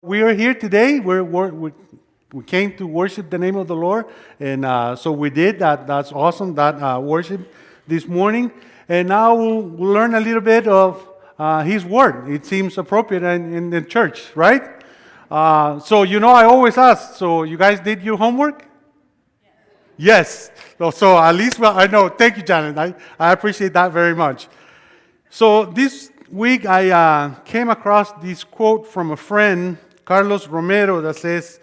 We are here today. We came to worship the name of the Lord, and so we did that. That's awesome. That worship this morning, and now we'll learn a little bit of His Word. It seems appropriate in the church, right? So I always ask. So you guys did your homework? Yes. So at least I know. Thank you, Janet. I appreciate that very much. So this week I came across this quote from a friend, Carlos Romero, that says,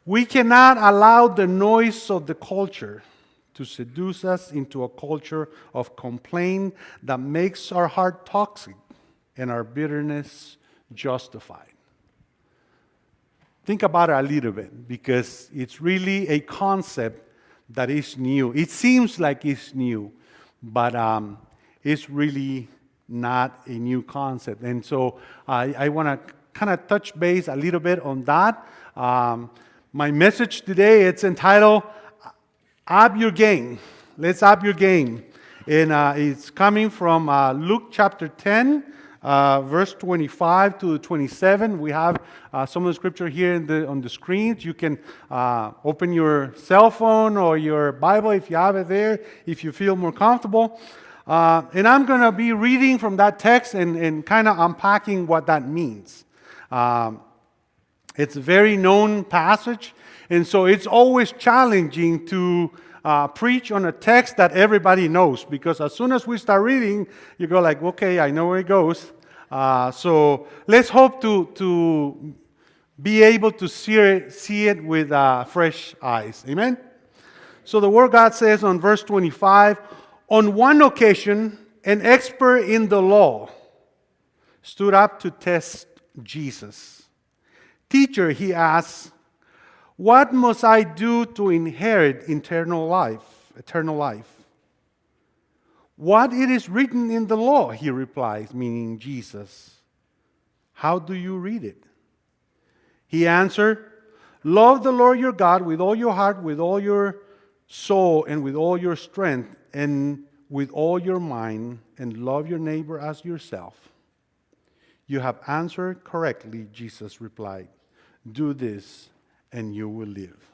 "We cannot allow the noise of the culture to seduce us into a culture of complaint that makes our heart toxic and our bitterness justified." Think about it a little bit, because it's really a concept that is new. It seems like it's new, but it's really not a new concept. And so I want to kind of touch base a little bit on that. My message today, it's entitled, Up Your Game. Let's up your game. And it's coming from Luke chapter 10, verse 25 to 27. We have some of the scripture here on the screens. You can open your cell phone or your Bible if you have it there, if you feel more comfortable. And I'm going to be reading from that text and kind of unpacking what that means. It's a very known passage, and so it's always challenging to preach on a text that everybody knows, because as soon as we start reading, you go like, okay, I know where it goes. So let's hope to be able to see it with fresh eyes. Amen? So the Word of God says on verse 25, "On one occasion, an expert in the law stood up to test Jesus. 'Teacher,' he asked, 'what must I do to inherit eternal life?' 'What it is written in the law?' he replies, meaning Jesus. 'How do you read it?' He answered, 'Love the Lord your God with all your heart, with all your soul, and with all your strength, and with all your mind, and love your neighbor as yourself.' 'You have answered correctly,' Jesus replied. 'Do this, and you will live.'"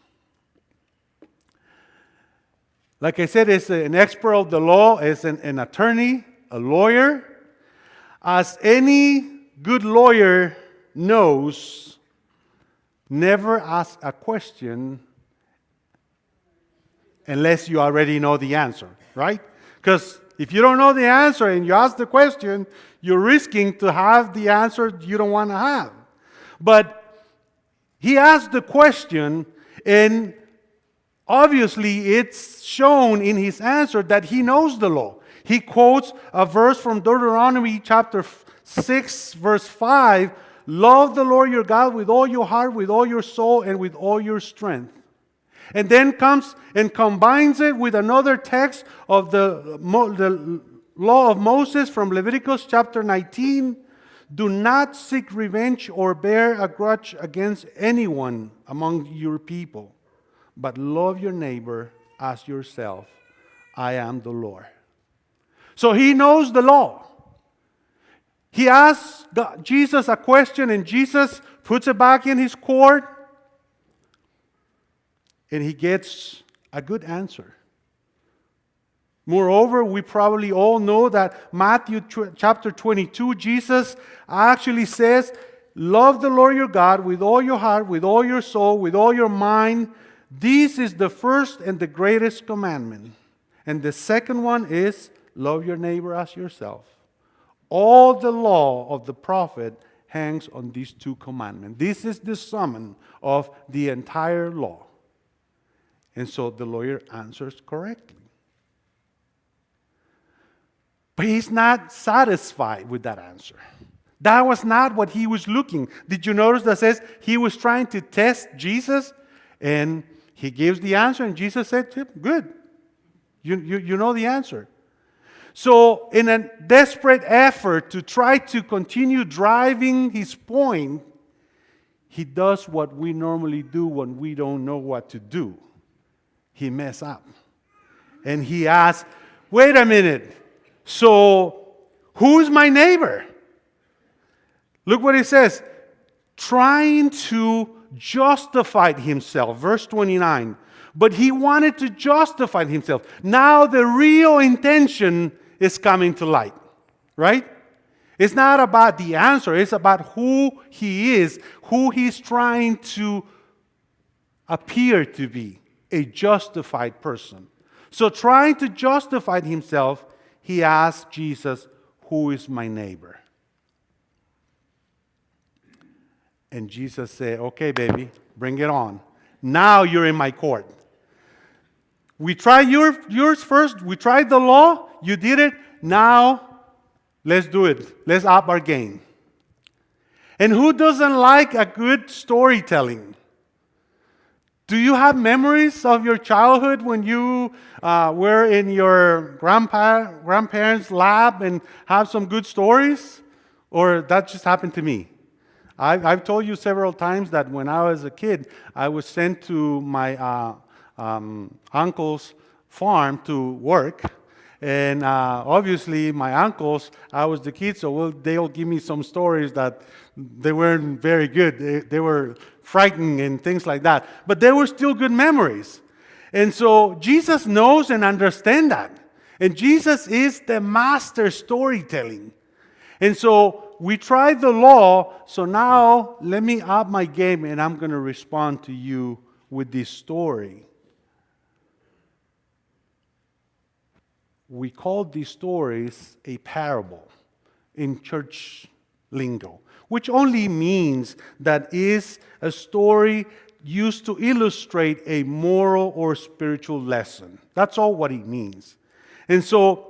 Like I said, it's an expert of the law, it's an attorney, a lawyer. As any good lawyer knows, never ask a question unless you already know the answer, right? Because if you don't know the answer and you ask the question, you're risking to have the answer you don't want to have. But he asked the question, and obviously it's shown in his answer that he knows the law. He quotes a verse from Deuteronomy chapter 6, verse 5, "Love the Lord your God with all your heart, with all your soul, and with all your strength." And then comes and combines it with another text of the law of Moses from Leviticus chapter 19. "Do not seek revenge or bear a grudge against anyone among your people, but love your neighbor as yourself. I am the Lord." So he knows the law. He asks Jesus a question, and Jesus puts it back in his court, and he gets a good answer. Moreover, we probably all know that Matthew chapter 22, Jesus actually says, "Love the Lord your God with all your heart, with all your soul, with all your mind. This is the first and the greatest commandment. And the second one is, love your neighbor as yourself." All the law of the prophet hangs on these two commandments. This is the sum of the entire law. And so the lawyer answers correctly. But he's not satisfied with that answer. That was not what he was looking. Did you notice that says he was trying to test Jesus? And he gives the answer, and Jesus said to him, "Good. You know the answer." So in a desperate effort to try to continue driving his point, he does what we normally do when we don't know what to do. He mess up. And he asks, "Wait a minute. So who's my neighbor?" Look what he says. trying to justify himself. Verse 29. But he wanted to justify himself. Now the real intention is coming to light, right? It's not about the answer. It's about who he is, who he's trying to appear to be, a justified person. So trying to justify himself, he asked Jesus, "Who is my neighbor?" And Jesus said, "Okay, baby, bring it on. Now you're in my court. We tried yours first. We tried the law. You did it. Now, let's do it. Let's up our game." And who doesn't like a good storytelling? Do you have memories of your childhood when you were in your grandparents' lab and have some good stories? Or that just happened to me? I've told you several times that when I was a kid, I was sent to my uncle's farm to work. And obviously, my uncles, I was the kid, so they'll give me some stories that they weren't very good. They were frightening and things like that. But they were still good memories. And so Jesus knows and understands that. And Jesus is the master storytelling. And so we tried the law, so now let me up my game and I'm going to respond to you with this story. We call these stories a parable in church lingo, which only means that is a story used to illustrate a moral or spiritual lesson. That's all what it means. And so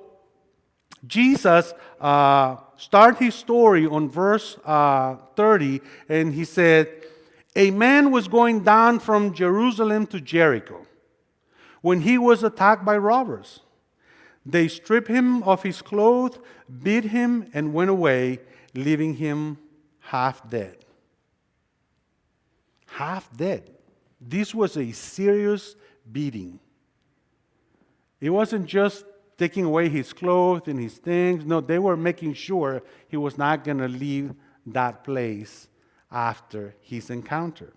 Jesus started his story on verse 30, and he said, "A man was going down from Jerusalem to Jericho when he was attacked by robbers. They stripped him of his clothes, beat him, and went away, leaving him half dead." Half dead. This was a serious beating. It wasn't just taking away his clothes and his things. No, they were making sure he was not going to leave that place after his encounter.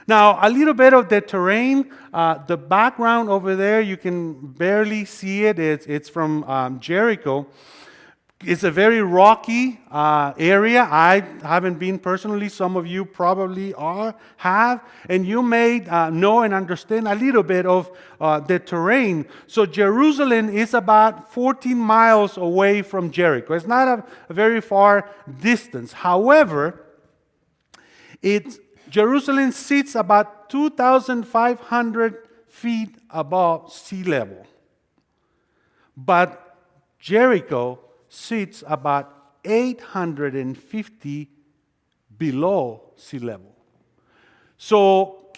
Now, a little bit of the terrain, the background over there, you can barely see it. It's from Jericho. It's a very rocky area. I haven't been personally. Some of you probably have. And you may know and understand a little bit of the terrain. So Jerusalem is about 14 miles away from Jericho. It's not a very far distance. However, Jerusalem sits about 2,500 feet above sea level. But Jericho sits about 850 below sea level. So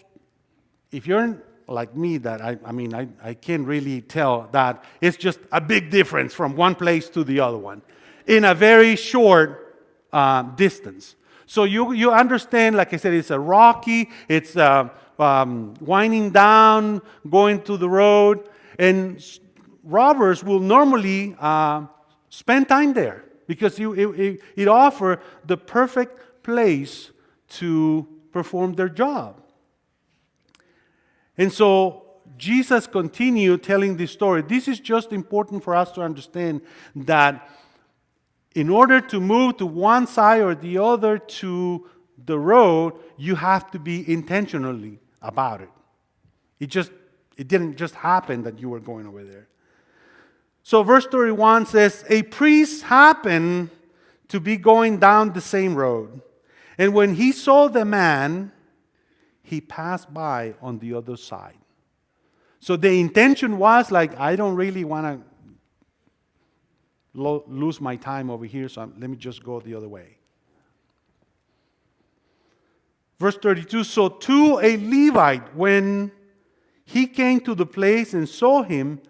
if you're like me, that I can't really tell that it's just a big difference from one place to the other one in a very short distance. So you understand, like I said, it's a rocky, it's winding down, going to the road, and robbers will normally spend time there because it offers the perfect place to perform their job. And so Jesus continued telling this story. This is just important for us to understand that in order to move to one side or the other to the road, you have to be intentionally about it. It didn't just happen that you were going over there. So verse 31 says, "A priest happened to be going down the same road. And when he saw the man, he passed by on the other side." So the intention was like, I don't really want to lose my time over here, so let me just go the other way. Verse 32, "So too a Levite, when he came to the place and saw him,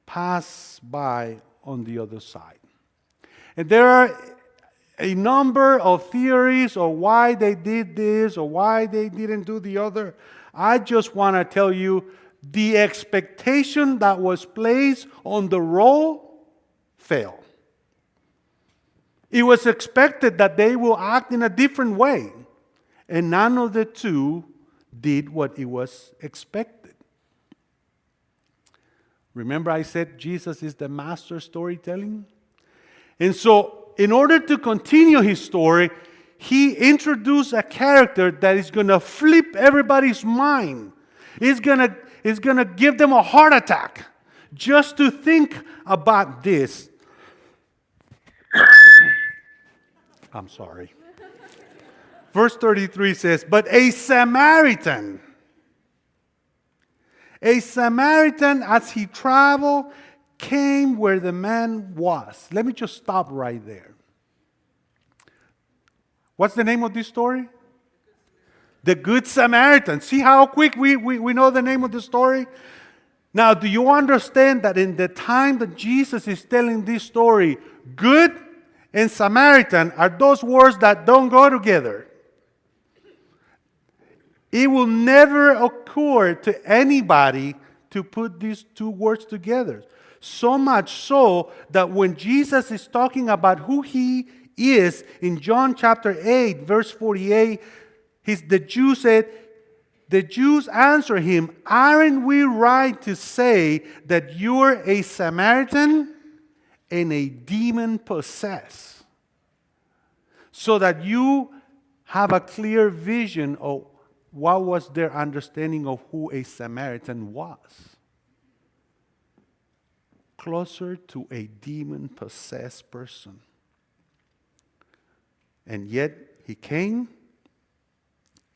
passed by on the other side." And there are a number of theories of why they did this or why they didn't do the other. I just want to tell you, the expectation that was placed on the role failed. It was expected that they will act in a different way. and none of the two did what it was expected. Remember I said Jesus is the master storytelling? And so, in order to continue his story, he introduced a character that is going to flip everybody's mind. It's going to give them a heart attack just to think about this. I'm sorry. Verse 33 says, but a Samaritan, as he traveled, came where the man was. Let me just stop right there. What's the name of this story? The Good Samaritan. See how quick we know the name of the story? Now, do you understand that in the time that Jesus is telling this story, good and Samaritan are those words that don't go together? It will never occur to anybody to put these two words together. So much so that when Jesus is talking about who he is in John chapter 8, verse 48, the Jews answer him, aren't we right to say that you're a Samaritan and a demon possessed? So that you have a clear vision of what was their understanding of who a Samaritan was. Closer to a demon-possessed person. And yet, he came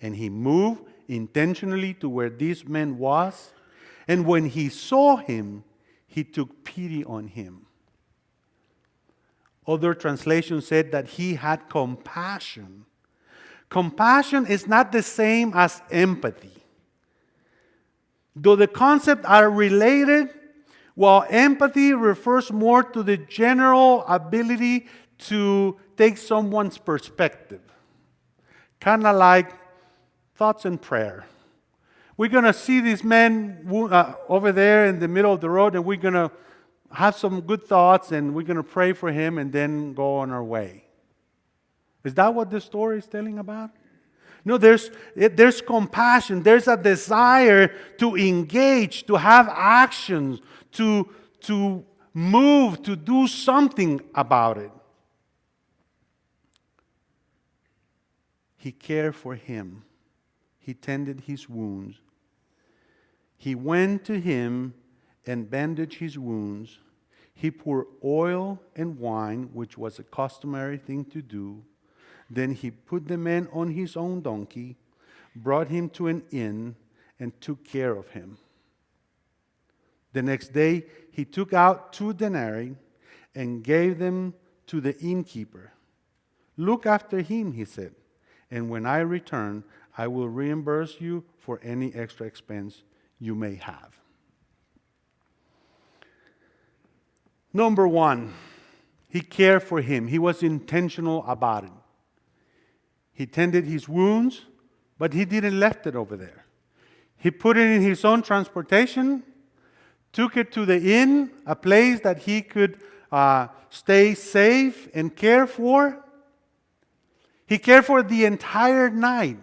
and he moved intentionally to where this man was. And when he saw him, he took pity on him. Other translations said that he had compassion. Compassion is not the same as empathy. Though the concepts are related, while empathy refers more to the general ability to take someone's perspective. Kind of like thoughts and prayer. We're going to see this man over there in the middle of the road, and we're going to have some good thoughts, and we're going to pray for him and then go on our way. Is that what the story is telling about? No, there's compassion. There's a desire to engage, to have actions, to move, to do something about it. He cared for him. He tended his wounds. He went to him and bandaged his wounds. He poured oil and wine, which was a customary thing to do. Then he put the man on his own donkey, brought him to an inn, and took care of him. The next day, he took out 2 denarii and gave them to the innkeeper. Look after him, he said, and when I return, I will reimburse you for any extra expense you may have. Number 1, he cared for him. He was intentional about it. He tended his wounds, but he didn't left it over there. He put it in his own transportation, took it to the inn, a place that he could stay safe and care for. He cared for the entire night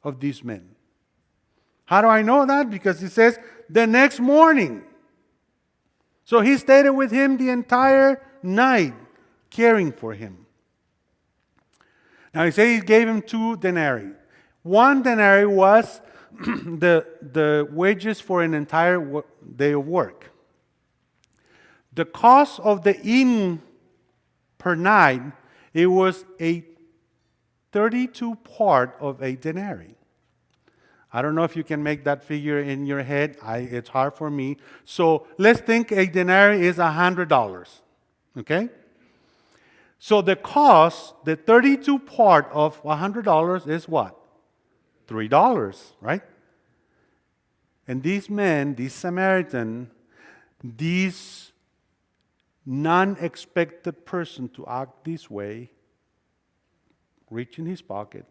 of these men. How do I know that? Because it says the next morning. So he stayed with him the entire night, caring for him. Now he says he gave him 2 denarii. 1 denarii was the wages for an entire day of work. The cost of the inn per night, it was a 32 part of a denarii. I don't know if you can make that figure in your head. It's hard for me. So let's think a denarii is $100. Okay? So the cost, the 32 part of $100 is what? $3, right? And these men, these Samaritan, this non-expected person to act this way, reach in his pocket,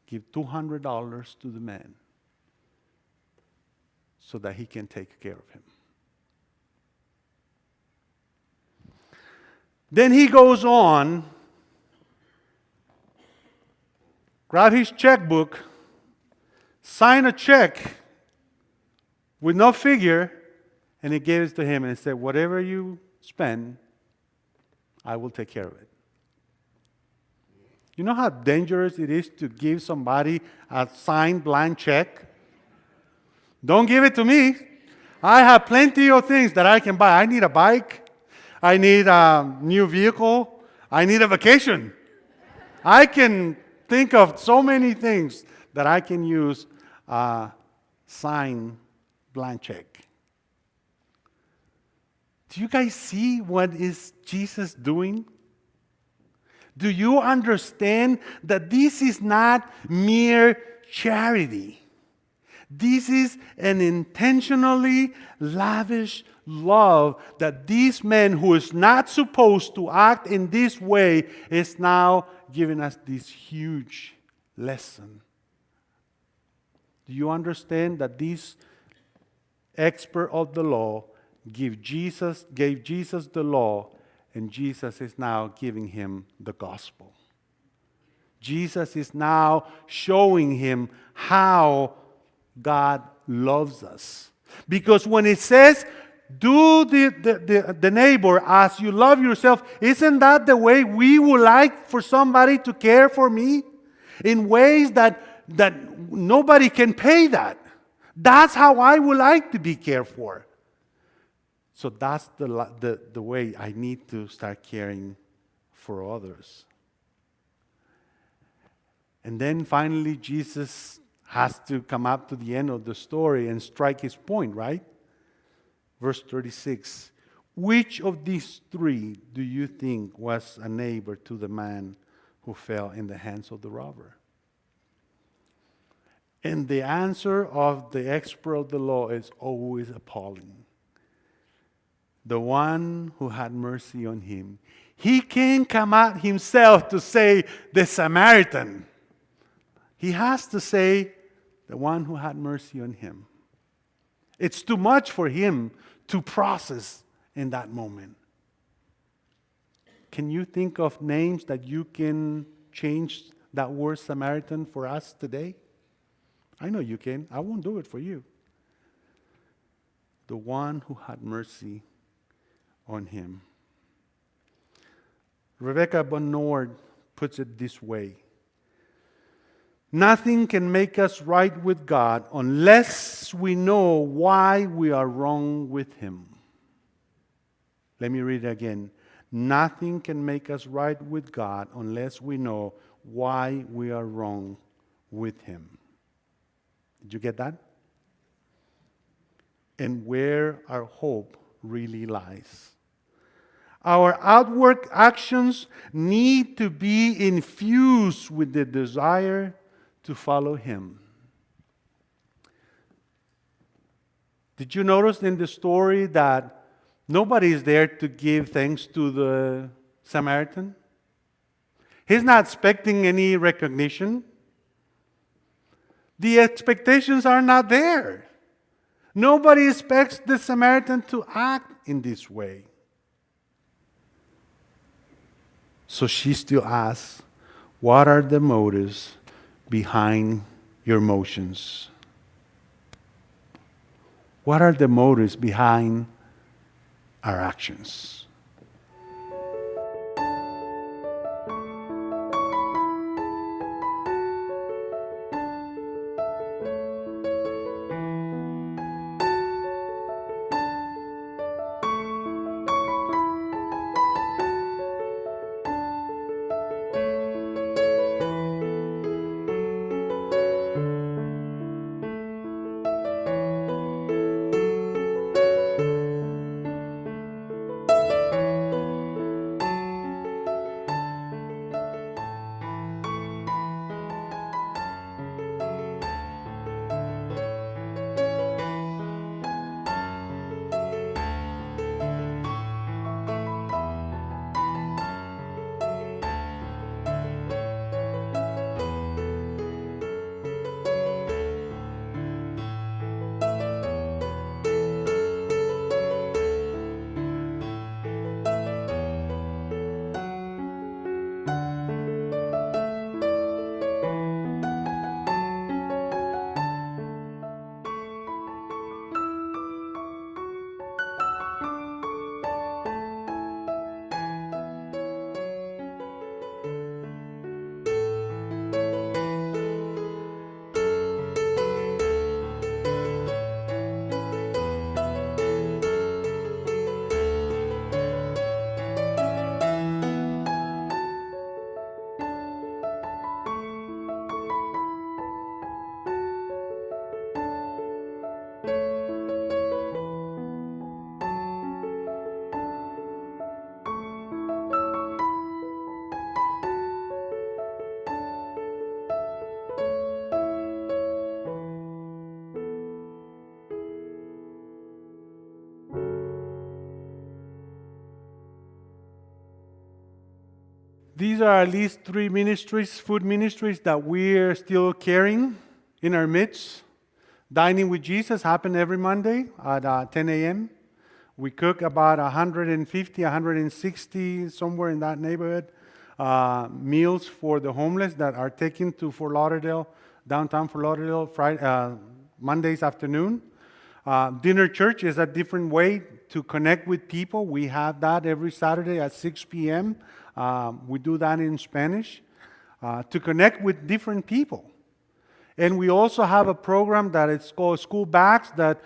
give $200 to the man so that he can take care of him. Then he goes on grabbed his checkbook, signed a check with no figure, and he gave it to him and said, whatever you spend, I will take care of it. You know how dangerous it is to give somebody a signed blank check? Don't give it to me. I have plenty of things that I can buy. I need a bike. I need a new vehicle. I need a vacation. I can think of so many things that I can use a signed blank check. Do you guys see what is Jesus doing? Do you understand that this is not mere charity? This is an intentionally lavish love that this man who is not supposed to act in this way is now giving us this huge lesson. Do you understand that this expert of the law gave Jesus the law, and Jesus is now giving him the gospel? Jesus is now showing him how God loves us. Because when it says, do the neighbor as you love yourself, isn't that the way we would like for somebody to care for me? In ways that nobody can pay that. That's how I would like to be cared for. So that's the way I need to start caring for others. And then finally, Jesus has to come up to the end of the story and strike his point, right? Verse 36. Which of these three do you think was a neighbor to the man who fell in the hands of the robber? And the answer of the expert of the law is always appalling. The one who had mercy on him. He can't come out himself to say the Samaritan. He has to say the one who had mercy on him. It's too much for him to process in that moment. Can you think of names that you can change that word Samaritan for us today? I know you can. I won't do it for you. The one who had mercy on him. Rebecca Bonnord puts it this way. Nothing can make us right with God unless we know why we are wrong with him. Let me read it again. Nothing can make us right with God unless we know why we are wrong with him. Did you get that? And where our hope really lies. Our outward actions need to be infused with the desire to follow him. Did you notice in the story that nobody is there to give thanks to the Samaritan? He's not expecting any recognition. The expectations are not there. Nobody expects the Samaritan to act in this way. So she still asks, what are the motives behind your motions? What are the motives behind our actions? these are at least 3 ministries, food ministries, that we're still carrying in our midst. Dining with Jesus happens every Monday at 10 a.m. We cook about 150, 160, somewhere in that neighborhood, meals for the homeless that are taken to Fort Lauderdale, downtown Fort Lauderdale, Mondays afternoon. Dinner church is a different way to connect with people. We have that every Saturday at 6 p.m. We do that in Spanish to connect with different people. And we also have a program that is called School Bags, that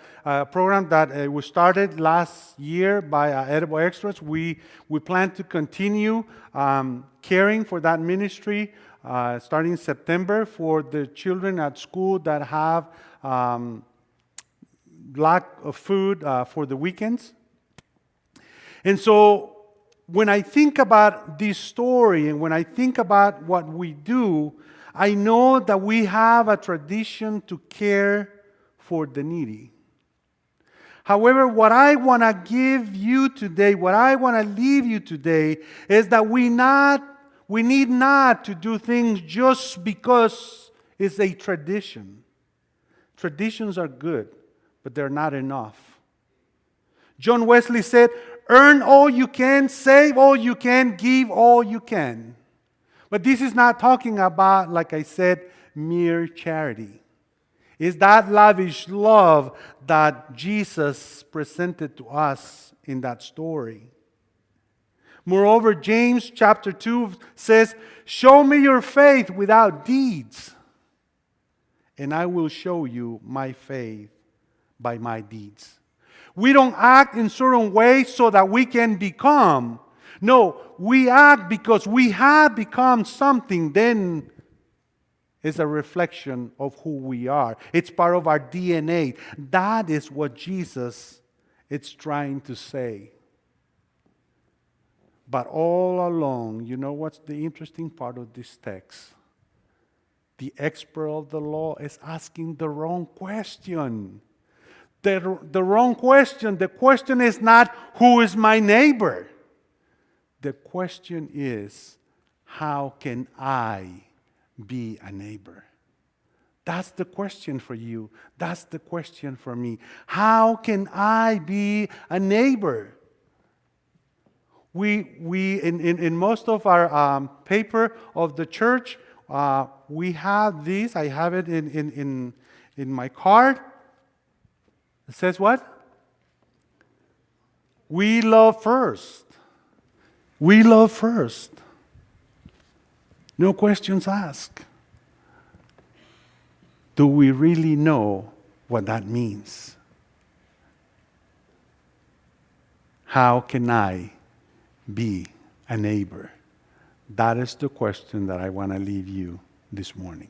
program that was started last year by Edible Extras. We plan to continue caring for that ministry starting in September for the children at school that have lack of food for the weekends. And so when I think about this story and when I think about what we do, I know that we have a tradition to care for the needy. However, what I want to give you today, what I want to leave you today, is that we need not to do things just because it's a tradition. Traditions are good, but they're not enough. John Wesley said, "Earn all you can, save all you can, give all you can." But this is not talking about, like I said, mere charity. It's that lavish love that Jesus presented to us in that story. Moreover, James chapter 2 says, "Show me your faith without deeds, and I will show you my faith by my deeds." We don't act in certain ways so that we can become. No, we act because we have become something. Then it's a reflection of who we are. It's part of our DNA. That is what Jesus is trying to say. But all along, you know what's the interesting part of this text? The expert of the law is asking the wrong question. The wrong question. The question is not, who is my neighbor? The question is, how can I be a neighbor? That's the question for you. That's the question for me. How can I be a neighbor? We in most of our paper of the church, we have these. I have it in my card. It says what? We love first. We love first. No questions asked. Do we really know what that means? How can I be a neighbor? That is the question that I want to leave you this morning.